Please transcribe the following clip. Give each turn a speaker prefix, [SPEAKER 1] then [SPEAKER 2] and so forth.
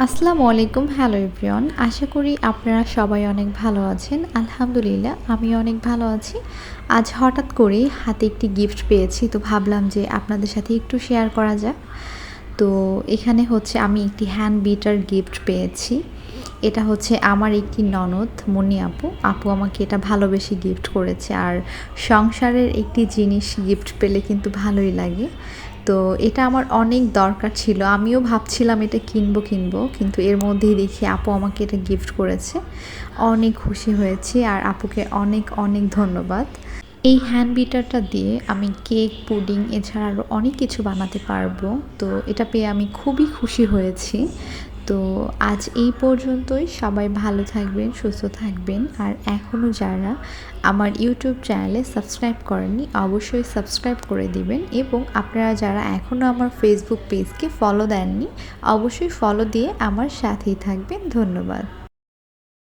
[SPEAKER 1] আসসালামু আলাইকুম। Hello everyone. আশা করি আপনারা সবাই অনেক ভালো আছেন। আলহামদুলিল্লাহ আমিও অনেক ভালো আছি। আজ হঠাৎ করেই হাতে একটি গিফট পেয়েছি। তো ভাবলাম যে আপনাদের সাথে একটু শেয়ার করা যাক। তো এখানে হচ্ছে আমি একটি হ্যান্ড বিটার গিফট পেয়েছি। এটা হচ্ছে আমার একটি ননদ মনি আপু। আপু আমাকে এটা ভালোবেসে গিফট করেছে। আর সংসারের একটি জিনিস গিফট পেলে কিন্তু ভালোই লাগে। তো এটা আমার অনেক দরকার ছিল। আমিও ভাবছিলাম এটা কিনবো, কিন্তু এর মধ্যেই দেখি আপু আমাকে এটা গিফট করেছে। অনেক খুশি হয়েছি আর আপুকে অনেক অনেক ধন্যবাদ। এই হ্যান্ড বিটারটা দিয়ে আমি কেক, পুডিং এছাড়া আরও অনেক কিছু বানাতে পারবো। তো এটা পেয়ে আমি খুবই খুশি হয়েছি। তো আজ এই পর্যন্তই। সবাই ভালো থাকবেন, সুস্থ থাকবেন। আর এখনও যারা আমার ইউটিউব চ্যানেলে সাবস্ক্রাইব করেননি অবশ্যই সাবস্ক্রাইব করে দিবেন, এবং আপনারা যারা এখনও আমার ফেসবুক পেজকে ফলো দেননি অবশ্যই ফলো দিয়ে আমার সাথেই থাকবেন। ধন্যবাদ।